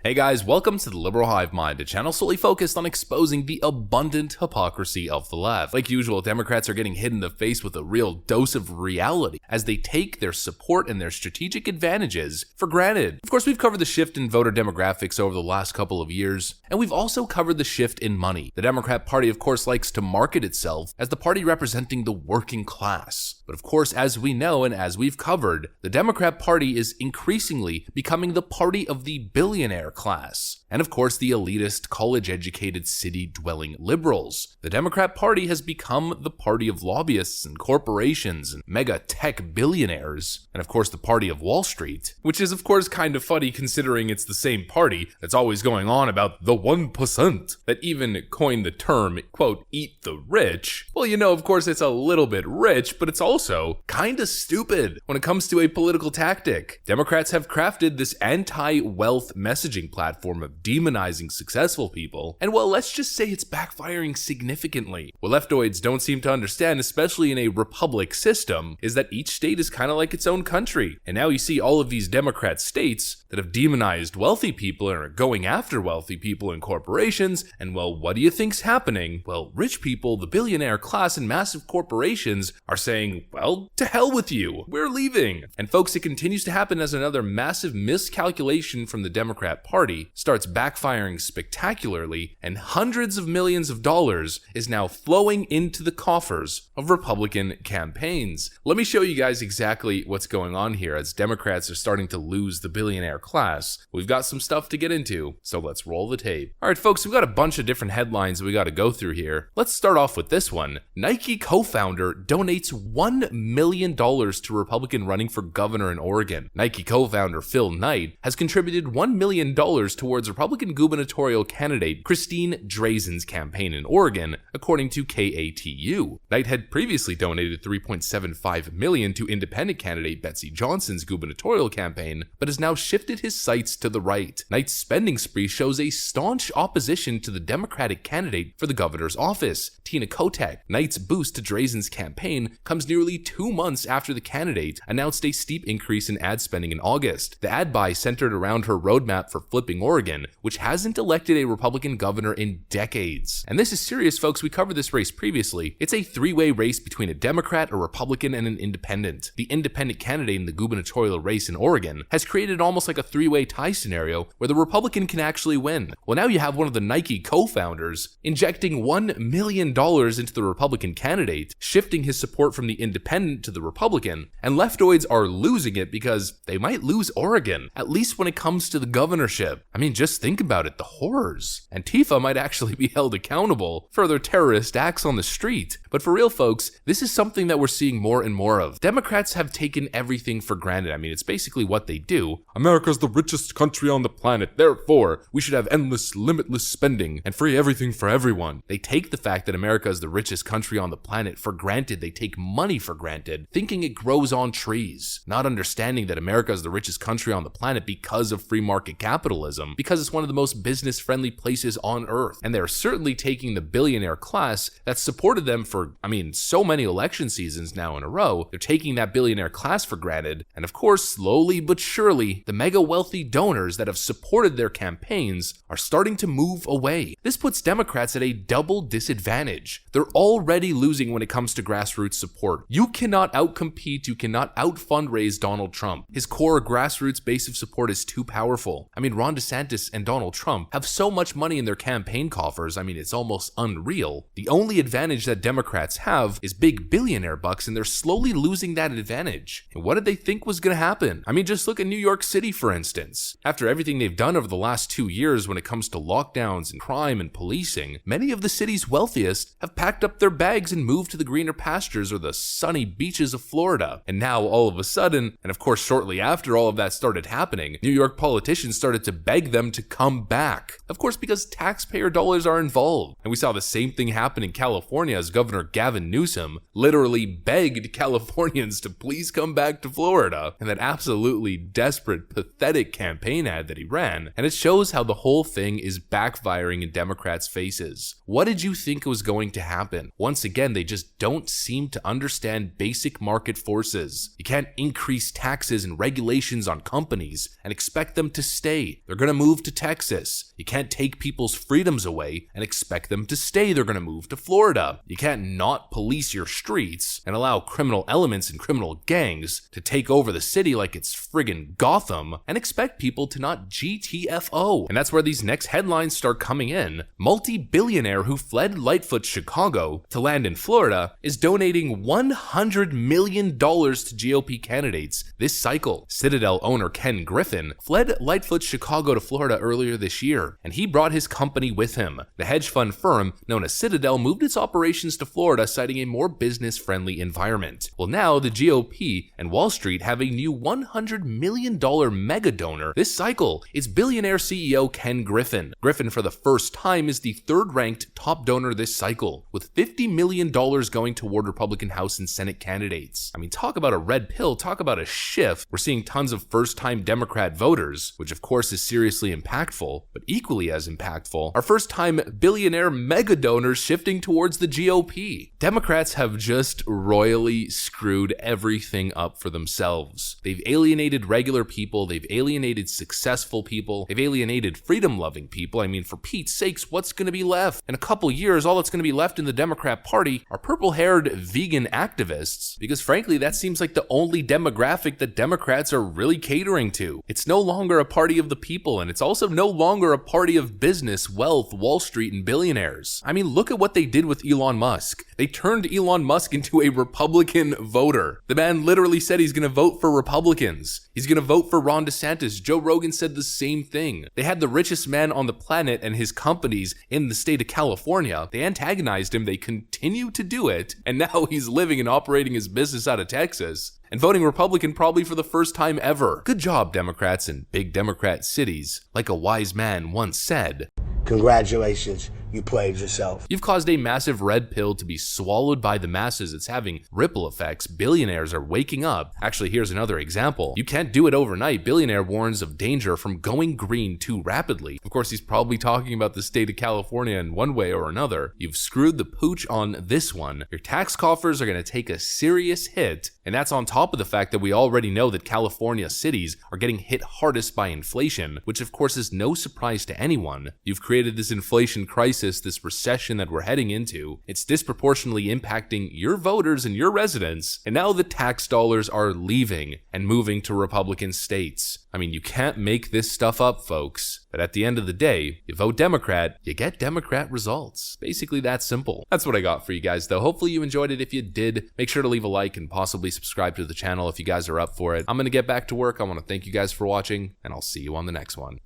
Hey guys, welcome to the Liberal Hive Mind, a channel solely focused on exposing the abundant hypocrisy of the left. Like usual, Democrats are getting hit in the face with a real dose of reality as they take their support and their strategic advantages for granted. Of course, we've covered the shift in voter demographics over the last couple of years, and we've also covered the shift in money. The Democrat Party, of course, likes to market itself as the party representing the working class. But of course, as we know and as we've covered, the Democrat Party is increasingly becoming the party of the billionaire class. And of course, the elitist, college-educated, city-dwelling liberals. The Democrat Party has become the party of lobbyists and corporations and mega tech billionaires. And of course, the party of Wall Street, which is of course kind of funny considering it's the same party that's always going on about the 1%, that even coined the term, quote, eat the rich. Well, you know, of course, it's a little bit rich, but it's also kinda stupid when it comes to a political tactic. Democrats have crafted this anti-wealth messaging platform of demonizing successful people, and well, let's just say it's backfiring significantly. What leftoids don't seem to understand, especially in a republic system, is that each state is kind of like its own country. And now you see all of these Democrat states that have demonized wealthy people and are going after wealthy people and corporations, and well, what do you think's happening? Well, rich people, the billionaire class, and massive corporations are saying, well, to hell with you, we're leaving. And folks, it continues to happen as another massive miscalculation from the Democrat Party starts backfiring spectacularly, and hundreds of millions of dollars is now flowing into the coffers of Republican campaigns. Let me show you guys exactly what's going on here as Democrats are starting to lose the billionaire class. We've got some stuff to get into, so let's roll the tape. All right, folks, we've got a bunch of different headlines we got to go through here. Let's start off with this one. Nike co-founder donates $1 million to Republican running for governor in Oregon. Nike co-founder Phil Knight has contributed $1 million towards Republican gubernatorial candidate Christine Drazen's campaign in Oregon, according to KATU. Knight had previously donated $3.75 million to independent candidate Betsy Johnson's gubernatorial campaign, but has now shifted his sights to the right. Knight's spending spree shows a staunch opposition to the Democratic candidate for the governor's office, Tina Kotek. Knight's boost to Drazen's campaign comes nearly 2 months after the candidate announced a steep increase in ad spending in August. The ad buy centered around her roadmap for flipping Oregon, which hasn't elected a Republican governor in decades. And this is serious, folks. We covered this race previously. It's a three-way race between a Democrat, a Republican, and an independent. The independent candidate in the gubernatorial race in Oregon has created almost like a three-way tie scenario where the Republican can actually win. Well, now you have one of the Nike co-founders injecting $1 million into the Republican candidate, shifting his support from the independent to the Republican, and leftoids are losing it because they might lose Oregon, at least when it comes to the governorship. I mean, just think about it, the horrors. Antifa might actually be held accountable for their terrorist acts on the street. But for real, folks, this is something that we're seeing more and more of. Democrats have taken everything for granted. I mean, it's basically what they do. America's the richest country on the planet, therefore, we should have endless, limitless spending and free everything for everyone. They take the fact that America is the richest country on the planet for granted. They take money for granted, thinking it grows on trees, not understanding that America is the richest country on the planet because of free market capitalism, because it's one of the most business-friendly places on earth. And they're certainly taking the billionaire class that supported them for, so many election seasons now in a row. They're taking that billionaire class for granted. And of course, slowly but surely, the mega wealthy donors that have supported their campaigns are starting to move away. This puts Democrats at a double disadvantage. They're already losing when it comes to grassroots support. You cannot outcompete, you cannot out-fundraise Donald Trump. His core grassroots base of support is too powerful. Ron DeSantis and Donald Trump have so much money in their campaign coffers, it's almost unreal. The only advantage that Democrats have is big billionaire bucks, and they're slowly losing that advantage. And what did they think was going to happen? Just look at New York City, for instance. After everything they've done over the last 2 years when it comes to lockdowns and crime and policing, many of the city's wealthiest have packed up their bags and moved to the greener pastures or the sunny beaches of Florida. And now, all of a sudden, and of course shortly after all of that started happening, New York politicians started to beg them to come back. Of course, because taxpayer dollars are involved. And we saw the same thing happen in California as Governor Gavin Newsom literally begged Californians to please come back to Florida in that absolutely desperate, pathetic campaign ad that he ran. And it shows how the whole thing is backfiring in Democrats' faces. What did you think was going to happen? Once again, they just don't seem to understand basic market forces. You can't increase taxes and regulations on companies and expect them to stay. away. They're gonna move to Texas. You can't take people's freedoms away and expect them to stay. They're gonna move to Florida. You can't not police your streets and allow criminal elements and criminal gangs to take over the city like it's friggin' Gotham and expect people to not GTFO. And that's where these next headlines start coming in. Multi-billionaire who fled Lightfoot, Chicago to land in Florida is donating $100 million to GOP candidates this cycle. Citadel owner Ken Griffin fled Lightfoot, Chicago to Florida earlier this year, and he brought his company with him. The hedge fund firm known as Citadel moved its operations to Florida, citing a more business-friendly environment. Well, now the GOP and Wall Street have a new $100 million mega donor this cycle. It's billionaire CEO Ken Griffin. Griffin, for the first time, is the third-ranked top donor this cycle, with $50 million going toward Republican House and Senate candidates. I mean, talk about a red pill, talk about a shift. We're seeing tons of first-time Democrat voters, which of course is seriously impactful, but equally as impactful are first-time billionaire mega donors shifting towards the GOP. Democrats have just royally screwed everything up for themselves. They've alienated regular people, they've alienated successful people, they've alienated freedom-loving people. I mean, for Pete's sakes, what's going to be left? In a couple years, all that's going to be left in the Democrat Party are purple-haired vegan activists, because frankly, that seems like the only demographic that Democrats are really catering to. It's no longer a party of the people, and it's also no longer a party of business, wealth, Wall Street, and billionaires. I mean, look at what they did with Elon Musk. They turned Elon Musk into a Republican voter. The man literally said he's going to vote for Republicans. He's going to vote for Ron DeSantis. Joe Rogan said the same thing. They had the richest man on the planet and his companies in the state of California. They antagonized him. They continue to do it. And now he's living and operating his business out of Texas and voting Republican probably for the first time ever. Good job, Democrats in big Democrat cities. Like a wise man once said, congratulations, you played yourself. You've caused a massive red pill to be swallowed by the masses. It's having ripple effects. Billionaires are waking up. Actually, here's another example. You can't do it overnight. Billionaire warns of danger from going green too rapidly. Of course, he's probably talking about the state of California in one way or another. You've screwed the pooch on this one. Your tax coffers are going to take a serious hit, and that's on top of the fact that we already know that California cities are getting hit hardest by inflation, which of course is no surprise to anyone. You've created this inflation crisis, this recession that we're heading into. It's disproportionately impacting your voters and your residents, and now the tax dollars are leaving and moving to Republican states. I mean, you can't make this stuff up, folks. But at the end of the day, you vote Democrat, you get Democrat results. Basically that simple. That's what I got for you guys though. Hopefully you enjoyed it. If you did, make sure to leave a like and possibly subscribe to the channel if you guys are up for it. I'm gonna get back to work. I want to thank you guys for watching, and I'll see you on the next one.